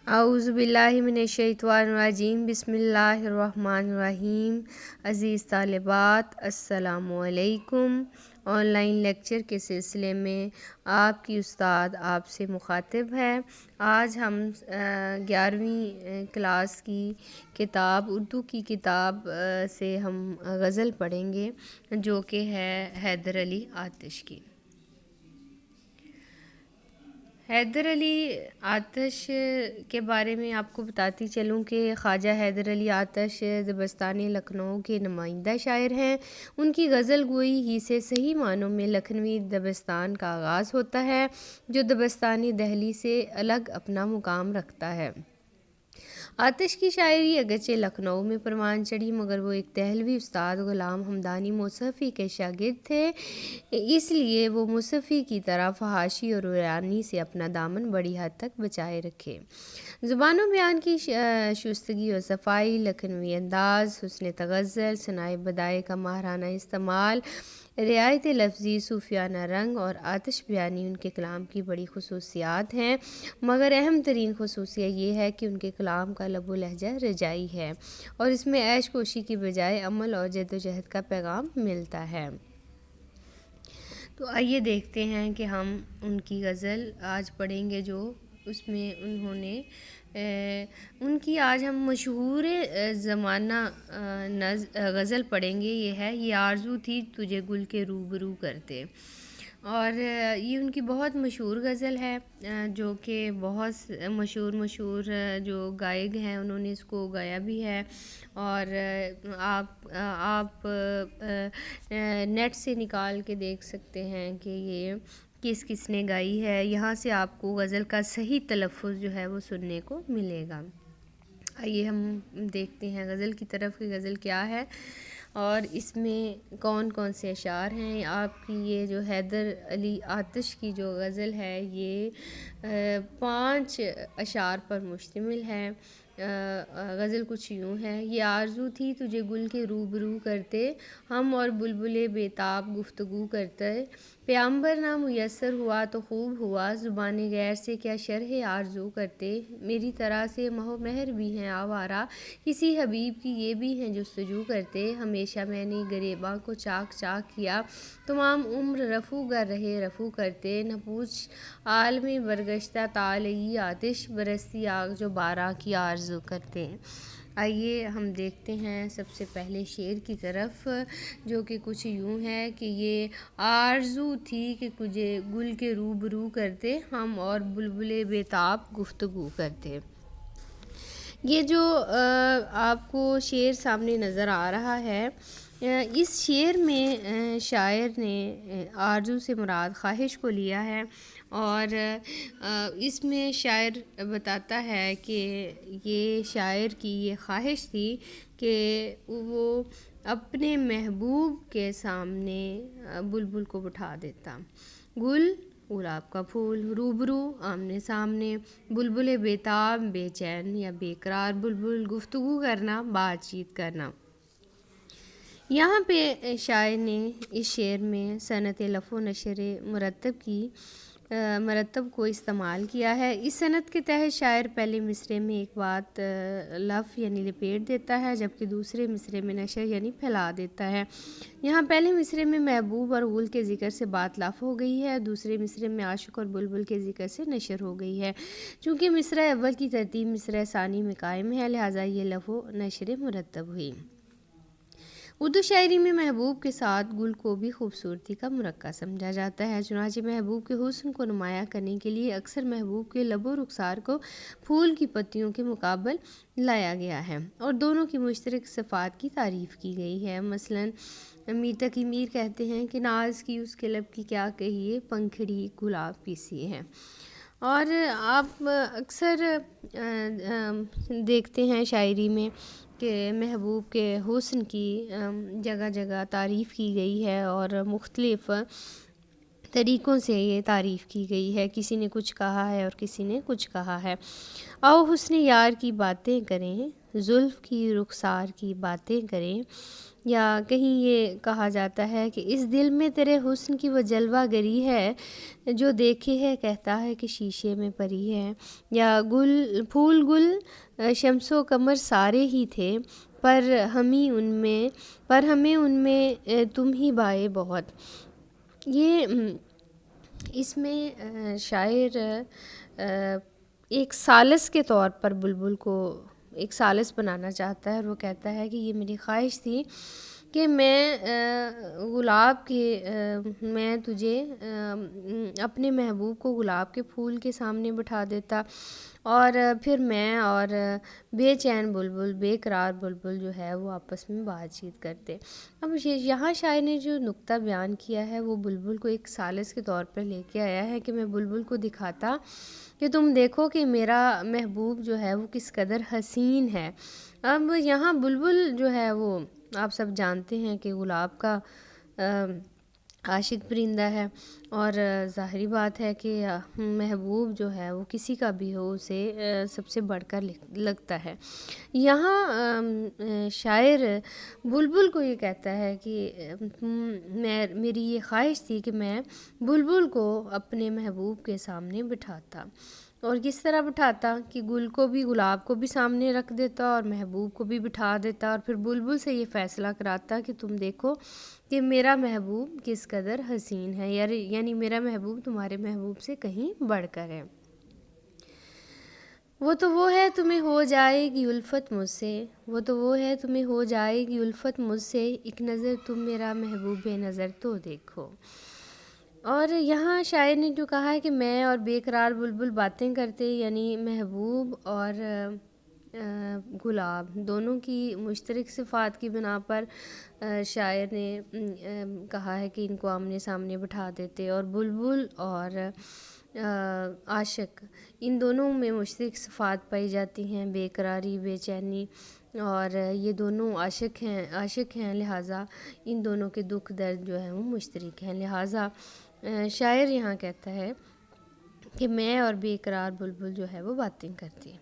اعوذ باللہ من الشیطان الرجیم، بسم اللہ الرحمن الرحیم۔ عزیز طالبات، السلام علیکم۔ آن لائن لیکچر کے سلسلے میں آپ کی استاد آپ سے مخاطب ہے۔ آج ہم 11ویں کلاس کی کتاب اردو کی کتاب سے ہم غزل پڑھیں گے، جو کہ ہے حیدر علی آتش کی۔ حیدر علی آتش کے بارے میں آپ کو بتاتی چلوں کہ خواجہ حیدر علی آتش دبستان لکھنؤ کے نمائندہ شاعر ہیں۔ ان کی غزل گوئی ہی سے صحیح معنوں میں لکھنوی دبستان کا آغاز ہوتا ہے، جو دبستانی دہلی سے الگ اپنا مقام رکھتا ہے۔ آتش کی شاعری اگرچہ لکھنؤ میں پروان چڑھی، مگر وہ ایک دہلوی استاد غلام حمدانی موصفی کے شاگرد تھے، اس لیے وہ موصفی کی طرح فحاشی اور ویرانی سے اپنا دامن بڑی حد تک بچائے رکھے۔ زبان و بیان کی شائستگی و صفائی، لکھنوی انداز، حسن تغزل، ثنائے بدائع کا ماہرانہ استعمال، رعایت لفظی، صوفیانہ رنگ اور آتش بیانی ان کے کلام کی بڑی خصوصیات ہیں، مگر اہم ترین خصوصیت یہ ہے کہ ان کے کلام کا لب و لہجہ رجائی ہے اور اس میں عیش کوشی کی بجائے عمل اور جد و جہد کا پیغام ملتا ہے۔ تو آئیے دیکھتے ہیں کہ ہم ان کی غزل آج پڑھیں گے، جو اس میں انہوں نے ان کی آج ہم مشہور زمانہ غزل پڑھیں گے۔ یہ ہے یہ آرزو تھی تجھے گل کے روبرو کرتے، اور یہ ان کی بہت مشہور غزل ہے، جو کہ بہت مشہور جو گائک ہیں انہوں نے اس کو گایا بھی ہے، اور آپ نیٹ سے نکال کے دیکھ سکتے ہیں کہ یہ کس نے گائی ہے۔ یہاں سے آپ کو غزل کا صحیح تلفظ جو ہے وہ سننے کو ملے گا۔ آئیے ہم دیکھتے ہیں غزل کی طرف کہ غزل کیا ہے اور اس میں کون کون سے اشعار ہیں۔ آپ کی یہ جو حیدر علی آتش کی جو غزل ہے یہ 5 اشعار پر مشتمل ہے۔ غزل کچھ یوں ہے: یہ آرزو تھی تجھے گل کے روبرو کرتے، ہم اور بلبلِ بے تاب گفتگو کرتے، پیامبر نہ میسر ہوا تو خوب ہوا، زبان غیر سے کیا شرح آرزو کرتے، میری طرح سے مہ و مہر بھی ہیں آوارہ، کسی حبیب کی یہ بھی ہیں جستجو کرتے، ہمیشہ میں نے گریباں کو چاک چاک کیا، تمام عمر رفو گر رہے رفو کرتے، نہ پوچھ عالم برگشتہ طالعی آتش، برستی آگ جو بارہ کی آرزو کرتے۔ آئیے ہم دیکھتے ہیں سب سے پہلے شعر کی طرف، جو کہ کچھ یوں ہے کہ یہ آرزو تھی کہ تجھے گل کے روبرو کرتے، ہم اور بلبلِ بے تاب گفتگو کرتے۔ یہ جو آپ کو شعر سامنے نظر آ رہا ہے، اس شعر میں شاعر نے آرزو سے مراد خواہش کو لیا ہے، اور اس میں شاعر بتاتا ہے کہ یہ شاعر کی یہ خواہش تھی کہ وہ اپنے محبوب کے سامنے بلبل کو بٹھا دیتا، گل گلاب کا پھول، روبرو آمنے سامنے، بلبل بے تاب بے چین یا بے قرار بلبل، گفتگو کرنا بات چیت کرنا۔ یہاں پہ شاعر نے اس شعر میں صنعت لف و نشر مرتب کو استعمال کیا ہے۔ اس صنعت کے تحت شاعر پہلے مصرعے میں ایک بات لف یعنی لپیٹ دیتا ہے، جبکہ دوسرے مصرعے میں نشر یعنی پھیلا دیتا ہے۔ یہاں پہلے مصرعے میں محبوب اور گل کے ذکر سے بات لف ہو گئی ہے، دوسرے مصرعے میں عاشق اور بلبل کے ذکر سے نشر ہو گئی ہے۔ چونکہ مصرع اول کی ترتیب مصرع ثانی میں قائم ہے، لہٰذا یہ لف و نشر مرتب ہوئی۔ اردو شاعری میں محبوب کے ساتھ گل کو بھی خوبصورتی کا مرقع سمجھا جاتا ہے، چنانچہ محبوب کے حسن کو نمایاں کرنے کے لیے اکثر محبوب کے لب و رخسار کو پھول کی پتیوں کے مقابل لایا گیا ہے اور دونوں کی مشترک صفات کی تعریف کی گئی ہے۔ مثلاً میر تقی میر کہتے ہیں کہ ناز کی اس کے لب کی کیا کہیے، پنکھڑی گلاب کی سی ہے۔ اور آپ اکثر دیکھتے ہیں شاعری میں کہ محبوب کے حسن کی جگہ جگہ تعریف کی گئی ہے اور مختلف طریقوں سے یہ تعریف کی گئی ہے، کسی نے کچھ کہا ہے اور کسی نے کچھ کہا ہے۔ آؤ حسن یار کی باتیں کریں، زلف کی رخسار کی باتیں کریں، یا کہیں یہ کہا جاتا ہے کہ اس دل میں تیرے حسن کی وہ جلوہ گری ہے، جو دیکھے ہے کہتا ہے کہ شیشے میں پری ہے۔ یا گل شمس و قمر سارے ہی تھے، پر ہمیں ان میں تم ہی بائے بہت۔ یہ اس میں شاعر ایک سالس کے طور پر بلبل کو ایک سالس بنانا چاہتا ہے، اور وہ کہتا ہے کہ یہ میری خواہش تھی کہ میں تجھے اپنے محبوب کو گلاب کے پھول کے سامنے بٹھا دیتا، اور پھر میں اور بے چین بلبل، بے قرار بلبل جو ہے وہ آپس میں بات چیت کرتے۔ اب یہاں شاعر نے جو نقطہ بیان کیا ہے وہ بلبل کو ایک سالس کے طور پر لے کے آیا ہے، کہ میں بلبل کو دکھاتا کہ تم دیکھو کہ میرا محبوب جو ہے وہ کس قدر حسین ہے۔ اب یہاں بلبل جو ہے وہ آپ سب جانتے ہیں کہ گلاب کا عاشق پرندہ ہے، اور ظاہری بات ہے کہ محبوب جو ہے وہ کسی کا بھی ہو اسے سب سے بڑھ کر لگتا ہے۔ یہاں شاعر بلبل کو یہ کہتا ہے کہ میری یہ خواہش تھی کہ میں بلبل کو اپنے محبوب کے سامنے بٹھاتا، اور کس طرح بٹھاتا کہ گلاب کو بھی سامنے رکھ دیتا اور محبوب کو بھی بٹھا دیتا، اور پھر بلبل سے یہ فیصلہ کراتا کہ تم دیکھو کہ میرا محبوب کس قدر حسین ہے، یعنی میرا محبوب تمہارے محبوب سے کہیں بڑھ کر ہے۔ وہ تو وہ ہے تمہیں ہو جائے گی الفت مجھ سے، وہ تو وہ ہے تمہیں ہو جائے گی الفت مجھ سے، ایک نظر تم میرا محبوب نظر تو دیکھو۔ اور یہاں شاعر نے جو کہا ہے کہ میں اور بے قرار بلبل باتیں کرتے، یعنی محبوب اور گلاب دونوں کی مشترک صفات کی بنا پر شاعر نے کہا ہے کہ ان کو آمنے سامنے بٹھا دیتے، اور بلبل اور عاشق ان دونوں میں مشترک صفات پائی جاتی ہیں، بے قراری، بے چینی، اور یہ دونوں عاشق ہیں، لہٰذا ان دونوں کے دکھ درد جو ہیں وہ مشترک ہیں۔ لہٰذا شاعر یہاں کہتا ہے کہ میں اور بے قرار بلبل جو ہے وہ باتیں کرتی ہیں۔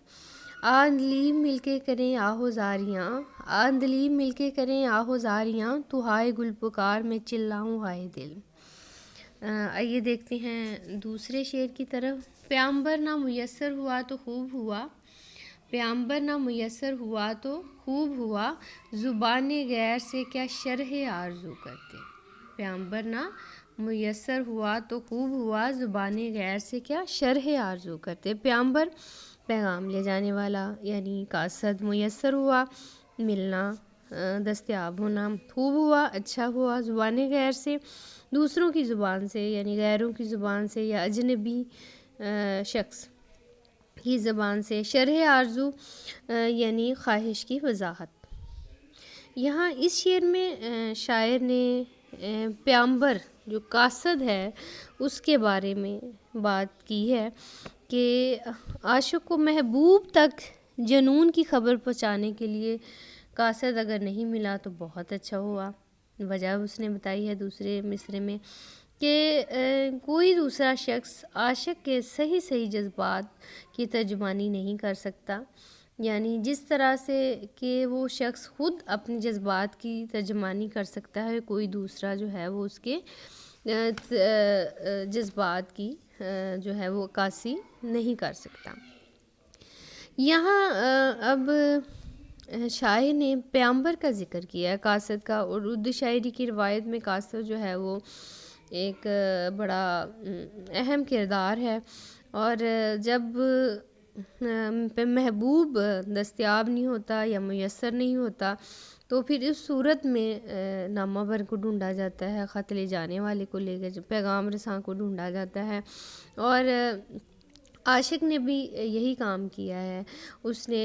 آندلیم مل کے کریں آہو زاریاں، آندلیم مل کے کریں آہو زاریاں، تو ہائے گل پکار میں چلاؤں ہائے دل۔ آئیے دیکھتے ہیں دوسرے شعر کی طرف۔ پیامبر نہ میسر ہوا تو خوب ہوا، پیامبر نہ میسر ہوا تو خوب ہوا، زبان غیر سے کیا شرح آرزو کرتے۔ پیامبر نہ میسر ہوا تو خوب ہوا، زبان غیر سے کیا شرح آرزو کرتے۔ پیامبر پیغام لے جانے والا، یعنی قاصد، میسر ہوا ملنا، دستیاب ہونا، خوب ہوا اچھا ہوا، زبان غیر سے دوسروں کی زبان سے، یعنی غیروں کی زبان سے یا اجنبی شخص کی زبان سے، شرح آرزو یعنی خواہش کی وضاحت۔ یہاں اس شعر میں شاعر نے پیامبر جو قاصد ہے اس کے بارے میں بات کی ہے کہ عاشق کو محبوب تک جنون کی خبر پہنچانے کے لیے قاصد اگر نہیں ملا تو بہت اچھا ہوا۔ وجہ اس نے بتائی ہے دوسرے مصرے میں کہ کوئی دوسرا شخص عاشق کے صحیح جذبات کی ترجمانی نہیں کر سکتا، یعنی جس طرح سے کہ وہ شخص خود اپنے جذبات کی ترجمانی کر سکتا ہے، کوئی دوسرا جو ہے وہ اس کے جذبات کی جو ہے وہ عکاسی نہیں کر سکتا۔ یہاں اب شاعر نے پیامبر کا ذکر کیا ہے قاصد کا، اور اردو شاعری کی روایت میں قاصد جو ہے وہ ایک بڑا اہم کردار ہے، اور جب محبوب دستیاب نہیں ہوتا یا میسر نہیں ہوتا تو پھر اس صورت میں نامہ بر کو ڈھونڈا جاتا ہے، خط لے جانے والے کو لے کر پیغام رساں کو ڈھونڈا جاتا ہے، اور عاشق نے بھی یہی کام کیا ہے، اس نے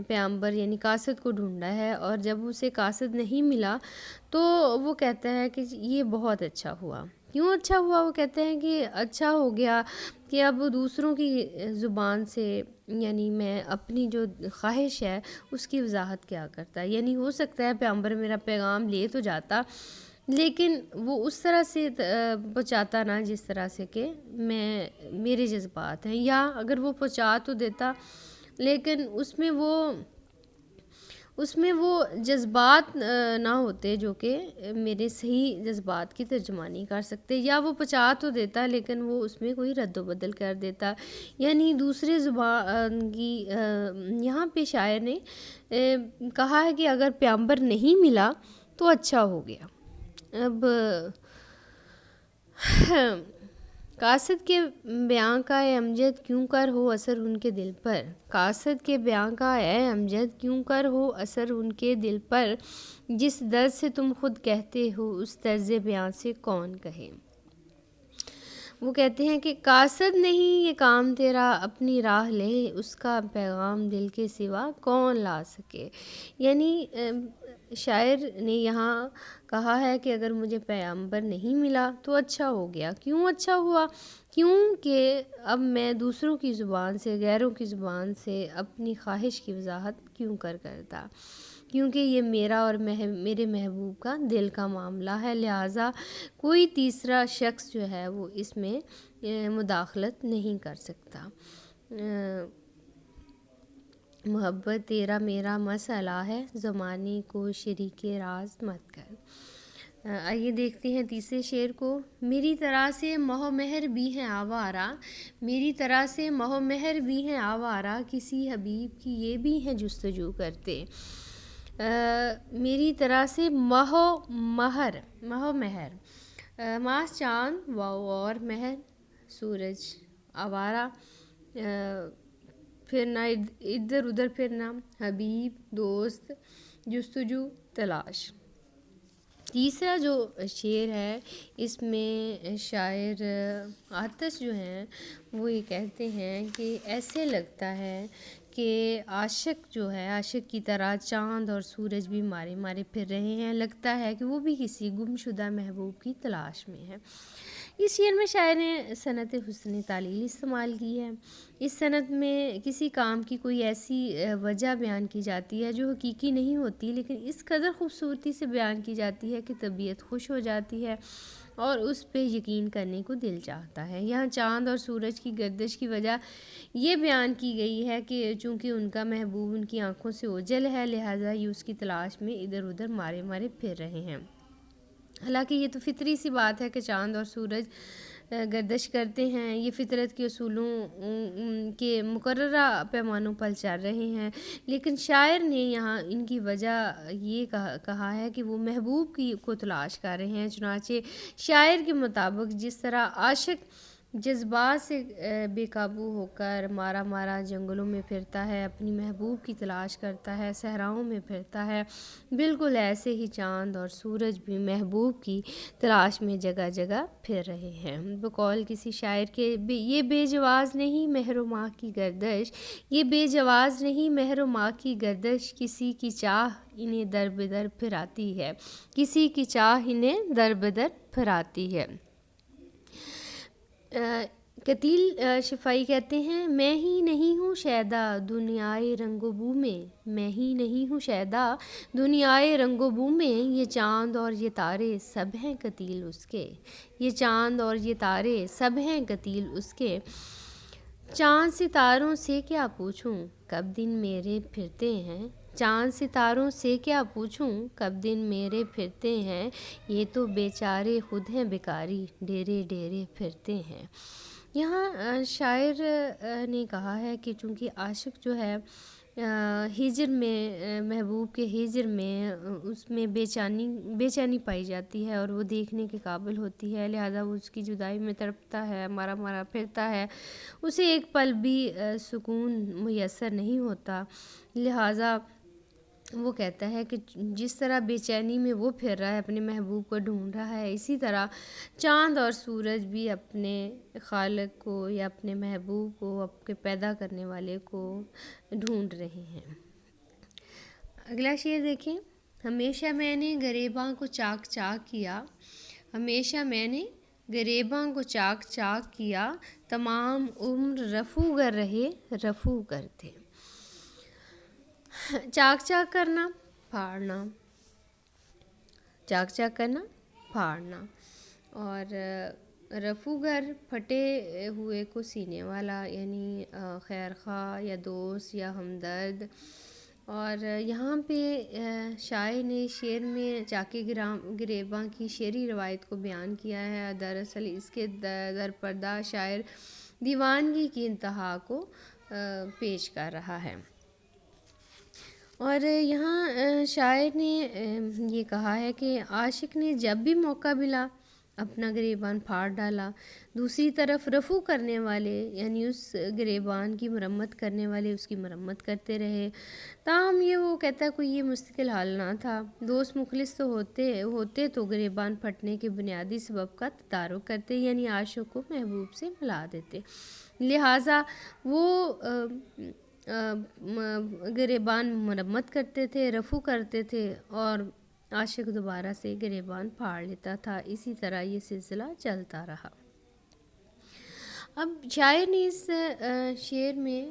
پیامبر یعنی قاصد کو ڈھونڈا ہے، اور جب اسے قاصد نہیں ملا تو وہ کہتا ہے کہ یہ بہت اچھا ہوا۔ کیوں اچھا ہوا؟ وہ کہتے ہیں کہ اچھا ہو گیا کہ اب دوسروں کی زبان سے یعنی میں اپنی جو خواہش ہے اس کی وضاحت کیا کرتا، یعنی ہو سکتا ہے پیغمبر میرا پیغام لے تو جاتا لیکن وہ اس طرح سے پہنچاتا نہ جس طرح سے کہ میرے جذبات ہیں، یا اگر وہ پہنچا تو دیتا لیکن اس میں وہ اس میں وہ جذبات نہ ہوتے جو کہ میرے صحیح جذبات کی ترجمانی کر سکتے، یا وہ پہنچا تو دیتا لیکن وہ اس میں کوئی رد و بدل کر دیتا، یعنی دوسرے زبان کی یہاں پہ شاعر نے کہا ہے کہ اگر پیغمبر نہیں ملا تو اچھا ہو گیا۔ اب قاصد کے بیاں کا اے امجد کیوں کر ہو اثر ان کے دل پر، قاصد کے بیاں کا اے امجد کیوں کر ہو اثر ان کے دل پر، جس درد سے تم خود کہتے ہو اس طرز بیاں سے کون کہے۔ وہ کہتے ہیں کہ قاصد نہیں یہ کام تیرا اپنی راہ لے، اس کا پیغام دل کے سوا کون لا سکے۔ یعنی شاعر نے یہاں کہا ہے کہ اگر مجھے پیغمبر نہیں ملا تو اچھا ہو گیا۔ کیوں اچھا ہوا؟ کیونکہ اب میں دوسروں کی زبان سے، غیروں کی زبان سے اپنی خواہش کی وضاحت کیوں کرتا، کیونکہ یہ میرا اور میرے محبوب کا دل کا معاملہ ہے، لہٰذا کوئی تیسرا شخص جو ہے وہ اس میں مداخلت نہیں کر سکتا۔ محبت تیرا میرا مسئلہ ہے، زمانے کو شریک راز مت کر۔ آئیے دیکھتے ہیں تیسرے شعر کو۔ میری طرح سے مہ و مہر بھی ہیں آوارہ، میری طرح سے مہ و مہر بھی ہیں آوارہ، کسی حبیب کی یہ بھی ہیں جستجو کرتے۔ میری طرح سے مہ و مہر، ماس چاند واو اور مہر سورج، آوارہ پھرنا ادھر ادھر پھرنا، حبیب دوست، جستجو تلاش۔ تیسرا جو شعر ہے اس میں شاعر آتش جو ہیں وہ یہ کہتے ہیں کہ ایسے لگتا ہے کہ عاشق جو ہے عاشق کی طرح چاند اور سورج بھی مارے مارے پھر رہے ہیں، لگتا ہے کہ وہ بھی کسی گمشدہ محبوب کی تلاش میں ہے۔ اس شعر میں شاعر نے صنعت حسن تعلیل استعمال کی ہے۔ اس صنعت میں کسی کام کی کوئی ایسی وجہ بیان کی جاتی ہے جو حقیقی نہیں ہوتی، لیکن اس قدر خوبصورتی سے بیان کی جاتی ہے کہ طبیعت خوش ہو جاتی ہے اور اس پہ یقین کرنے کو دل چاہتا ہے۔ یہاں چاند اور سورج کی گردش کی وجہ یہ بیان کی گئی ہے کہ چونکہ ان کا محبوب ان کی آنکھوں سے اوجھل ہے، لہٰذا یہ اس کی تلاش میں ادھر ادھر مارے مارے پھر رہے ہیں۔ حالانکہ یہ تو فطری سی بات ہے کہ چاند اور سورج گردش کرتے ہیں، یہ فطرت کے اصولوں کے مقررہ پیمانوں پر چل رہے ہیں، لیکن شاعر نے یہاں ان کی وجہ یہ کہا ہے کہ وہ محبوب کو تلاش کر رہے ہیں۔ چنانچہ شاعر کے مطابق جس طرح عاشق جذبات سے بے قابو ہو کر مارا مارا جنگلوں میں پھرتا ہے، اپنی محبوب کی تلاش کرتا ہے، صحراؤں میں پھرتا ہے، بالکل ایسے ہی چاند اور سورج بھی محبوب کی تلاش میں جگہ جگہ پھر رہے ہیں۔ بقول کسی شاعر کے یہ بے جواز نہیں مہر و ماہ کی گردش، یہ بے جواز نہیں مہر و ماہ کی گردش، کسی کی چاہ انہیں در بدر پھراتی ہے، کسی کی چاہ انہیں در بدر پھراتی ہے۔ قتیل شفائی کہتے ہیں میں ہی نہیں ہوں شیدا دنیائے رنگ و بو میں، میں ہی نہیں ہوں شیدا دنیائے رنگ و بو میں، یہ چاند اور یہ تارے سب ہیں قتیل اس کے، یہ چاند اور یہ تارے سب ہیں قتیل اس کے۔ چاند ستاروں سے کیا پوچھوں کب دن میرے پھرتے ہیں، چاند ستاروں سے کیا پوچھوں کب دن میرے پھرتے ہیں، یہ تو بیچارے خود ہیں بیکاری ڈیرے ڈیرے پھرتے ہیں۔ یہاں شاعر نے کہا ہے کہ چونکہ عاشق جو ہے ہجر میں، محبوب کے ہجر میں اس میں بے چینی پائی جاتی ہے اور وہ دیکھنے کے قابل ہوتی ہے، لہٰذا وہ اس کی جدائی میں تڑپتا ہے، مارا مارا پھرتا ہے، اسے ایک پل بھی سکون میسر نہیں ہوتا، لہٰذا وہ کہتا ہے کہ جس طرح بے چینی میں وہ پھر رہا ہے اپنے محبوب کو ڈھونڈ رہا ہے، اسی طرح چاند اور سورج بھی اپنے خالق کو یا اپنے محبوب کو، اپنے پیدا کرنے والے کو ڈھونڈ رہے ہیں۔ اگلا شعر دیکھیں۔ ہمیشہ میں نے گریباں کو چاک چاک کیا، ہمیشہ میں نے گریباں کو چاک چاک کیا، تمام عمر رفو گر رہے رفو کرتے۔ چاک چاک کرنا، پھاڑنا، چاک چاک کرنا پھاڑنا، اور رفو گر پھٹے ہوئے کو سینے والا، یعنی خیر خواہ یا دوست یا ہمدرد، اور یہاں پہ شاعر نے شعر میں چاکِ گریباں کی شعری روایت کو بیان کیا ہے۔ دراصل اس کے درپردہ شاعر دیوانگی کی انتہا کو پیش کر رہا ہے۔ اور یہاں شاعر نے یہ کہا ہے کہ عاشق نے جب بھی موقع ملا اپنا گریبان پھاڑ ڈالا، دوسری طرف رفو کرنے والے یعنی اس گریبان کی مرمت کرنے والے اس کی مرمت کرتے رہے، تاہم یہ وہ کہتا ہے کوئی یہ مستقل حال نہ تھا۔ دوست مخلص تو ہوتے تو گریبان پھٹنے کے بنیادی سبب کا تدارک کرتے، یعنی عاشق کو محبوب سے ملا دیتے، لہٰذا وہ گریبان مرمت کرتے تھے، رفو کرتے تھے اور عاشق دوبارہ سے گریبان پھاڑ لیتا تھا۔ اسی طرح یہ سلسلہ چلتا رہا۔ اب شاعر نے اس شعر میں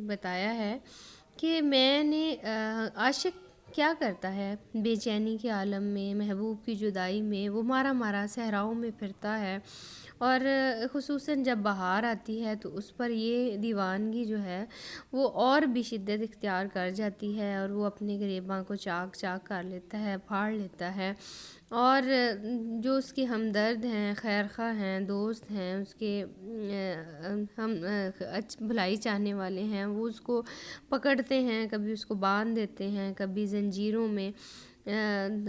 بتایا ہے کہ میں نے عاشق کیا کرتا ہے بے چینی کے عالم میں، محبوب کی جدائی میں وہ مارا مارا صحراؤں میں پھرتا ہے، اور خصوصاً جب بہار آتی ہے تو اس پر یہ دیوانگی جو ہے وہ اور بھی شدت اختیار کر جاتی ہے، اور وہ اپنے گریباں کو چاک چاک کر لیتا ہے، پھاڑ لیتا ہے، اور جو اس کے ہمدرد ہیں، خیرخواہ ہیں، دوست ہیں، اس کے ہم بھلائی چاہنے والے ہیں، وہ اس کو پکڑتے ہیں، کبھی اس کو باندھ دیتے ہیں، کبھی زنجیروں میں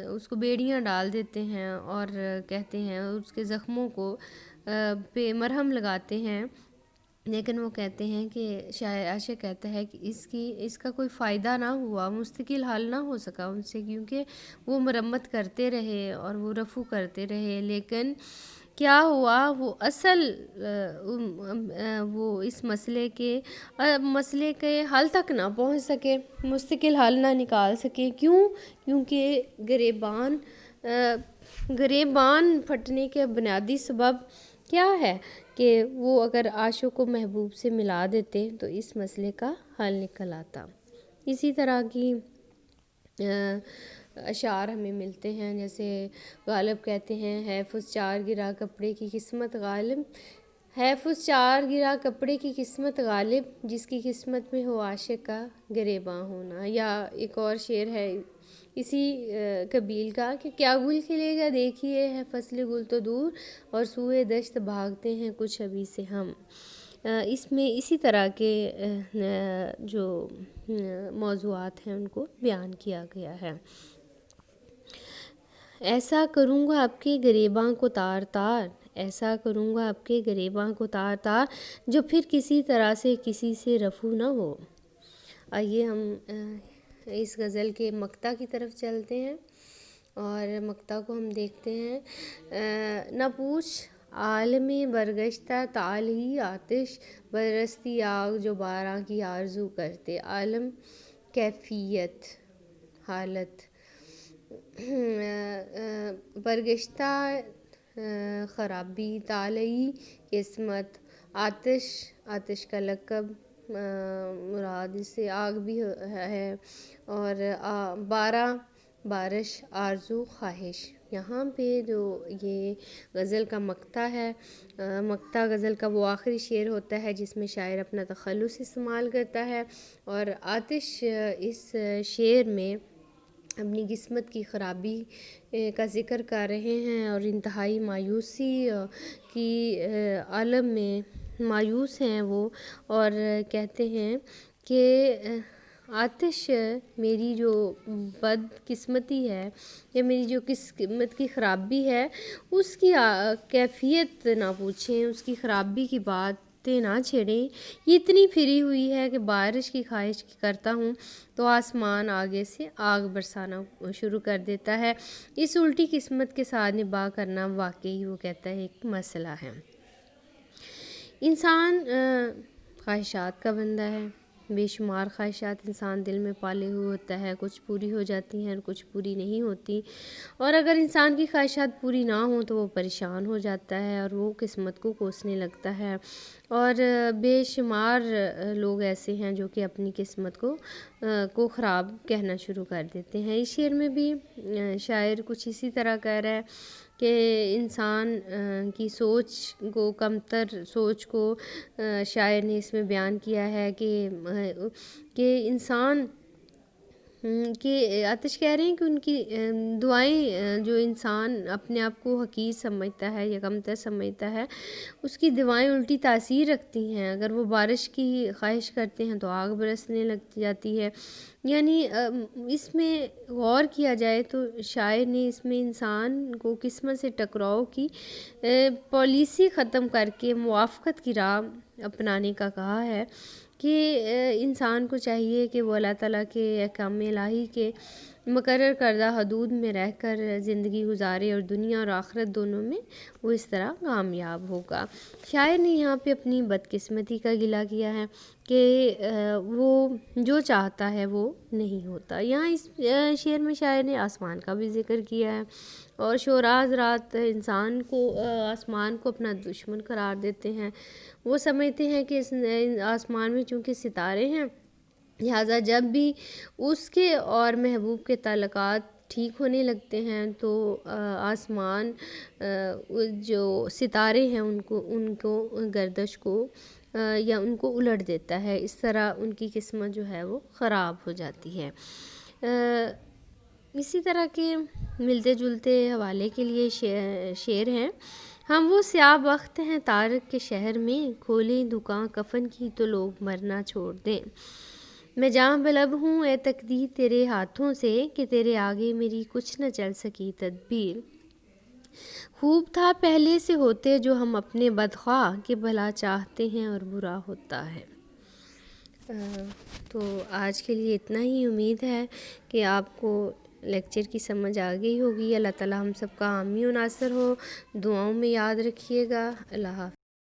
اس کو بیڑیاں ڈال دیتے ہیں، اور کہتے ہیں اس کے زخموں کو پہ مرہم لگاتے ہیں، لیکن وہ کہتے ہیں کہ شاعر عاشق کہتا ہے کہ اس کا کوئی فائدہ نہ ہوا، مستقل حل نہ ہو سکا ان سے، کیونکہ وہ مرمت کرتے رہے اور وہ رفو کرتے رہے، لیکن کیا ہوا، وہ وہ اس مسئلے کے حل تک نہ پہنچ سکے، مستقل حل نہ نکال سکے۔ کیوں؟ کیونکہ گریبان پھٹنے کے بنیادی سبب کیا ہے کہ وہ اگر عاشق کو محبوب سے ملا دیتے تو اس مسئلے کا حل نکل آتا۔ اسی طرح کی اشعار ہمیں ملتے ہیں، جیسے غالب کہتے ہیں حیف چار گرا کپڑے کی قسمت غالب، حیف چار گرا کپڑے کی قسمت غالب، جس کی قسمت میں ہو عاشق کا گریباں ہونا۔ یا ایک اور شعر ہے اسی قبیل کا کہ کیا گل کھلے گا دیکھیے ہے فصل گل تو دور، اور سوئے دشت بھاگتے ہیں کچھ ابھی سے ہم۔ اس میں اسی طرح کے جو موضوعات ہیں ان کو بیان کیا گیا ہے۔ ایسا کروں گا آپ کے گریباں کو تار تار، ایسا کروں گا آپ کے گریباں کو تار تار، جو پھر کسی طرح سے کسی سے رفو نہ ہو۔ آئیے ہم اس غزل کے مقطع کی طرف چلتے ہیں، اور مقطع کو ہم دیکھتے ہیں۔ نہ پوچھ عالم برگشتہ تعالہی آتش، برستی آگ جو باراں کی آرزو کرتے، عالم کیفیت حالت، برگشتہ خرابی، طالعی قسمت، آتش کا لقب مراد اس سے آگ بھی ہے، اور بارہ بارش، آرزو خواہش۔ یہاں پہ جو یہ غزل کا مقطع ہے، مقطع غزل کا وہ آخری شعر ہوتا ہے جس میں شاعر اپنا تخلص استعمال کرتا ہے، اور آتش اس شعر میں اپنی قسمت کی خرابی کا ذکر کر رہے ہیں، اور انتہائی مایوسی کی عالم میں مایوس ہیں وہ، اور کہتے ہیں کہ آتش میری جو بد قسمتی ہے یا میری جو قسمت کی خرابی ہے اس کی کیفیت نہ پوچھیں، اس کی خرابی کی باتیں نہ چھیڑیں، یہ اتنی پھری ہوئی ہے کہ بارش کی خواہش کرتا ہوں تو آسمان آگے سے آگ برسانا شروع کر دیتا ہے۔ اس الٹی قسمت کے ساتھ نباہ کرنا واقعی وہ کہتا ہے ایک مسئلہ ہے۔ انسان خواہشات کا بندہ ہے، بے شمار خواہشات انسان دل میں پالے ہوئے ہوتا ہے، کچھ پوری ہو جاتی ہیں اور کچھ پوری نہیں ہوتی، اور اگر انسان کی خواہشات پوری نہ ہوں تو وہ پریشان ہو جاتا ہے اور وہ قسمت کو کوسنے لگتا ہے، اور بے شمار لوگ ایسے ہیں جو کہ اپنی قسمت کو خراب کہنا شروع کر دیتے ہیں۔ اس شعر میں بھی شاعر کچھ اسی طرح کہہ رہا ہے کہ انسان کی سوچ کو، کمتر سوچ کو شاعر نے اس میں بیان کیا ہے کہ انسان کہ آتش کہہ رہے ہیں کہ ان کی دعائیں، جو انسان اپنے آپ کو حقیر سمجھتا ہے یا کمتر سمجھتا ہے، اس کی دعائیں الٹی تاثیر رکھتی ہیں۔ اگر وہ بارش کی خواہش کرتے ہیں تو آگ برسنے لگ جاتی ہے۔ یعنی اس میں غور کیا جائے تو شاعر نے اس میں انسان کو قسمت سے ٹکراؤ کی پالیسی ختم کر کے موافقت کی راہ اپنانے کا کہا ہے، کہ انسان کو چاہیے کہ وہ اللہ تعالیٰ کے احکام الہی کے مقرر کردہ حدود میں رہ کر زندگی گزارے، اور دنیا اور آخرت دونوں میں وہ اس طرح کامیاب ہوگا۔ شاعر نے یہاں پہ اپنی بدقسمتی کا گلہ کیا ہے کہ وہ جو چاہتا ہے وہ نہیں ہوتا۔ یہاں اس شعر میں شاعر نے آسمان کا بھی ذکر کیا ہے، اور شعراء حضرات انسان کو آسمان کو اپنا دشمن قرار دیتے ہیں۔ وہ سمجھتے ہیں کہ اس آسمان میں چونکہ ستارے ہیں، لہٰذا جب بھی اس کے اور محبوب کے تعلقات ٹھیک ہونے لگتے ہیں تو آسمان جو ستارے ہیں ان کو گردش کو یا ان کو الٹ دیتا ہے۔ اس طرح ان کی قسمت جو ہے وہ خراب ہو جاتی ہے۔ اسی طرح کے ملتے جلتے حوالے کے لیے شعر ہیں: ہم وہ سیاہ بخت ہیں طارق کے شہر میں، کھولیں دکان کفن کی تو لوگ مرنا چھوڑ دیں۔ میں جاں بلب ہوں اے تقدیر تیرے ہاتھوں سے، کہ تیرے آگے میری کچھ نہ چل سکی تدبیر۔ خوب تھا پہلے سے ہوتے جو ہم اپنے بدخواہ، کہ بھلا چاہتے ہیں اور برا ہوتا ہے۔ تو آج کے لیے اتنا ہی۔ امید ہے کہ آپ کو لیکچر کی سمجھ آ گئی ہوگی۔ اللہ تعالیٰ ہم سب کا حامی و ناصر ہو۔ دعاؤں میں یاد رکھیے گا۔ اللہ حافظ۔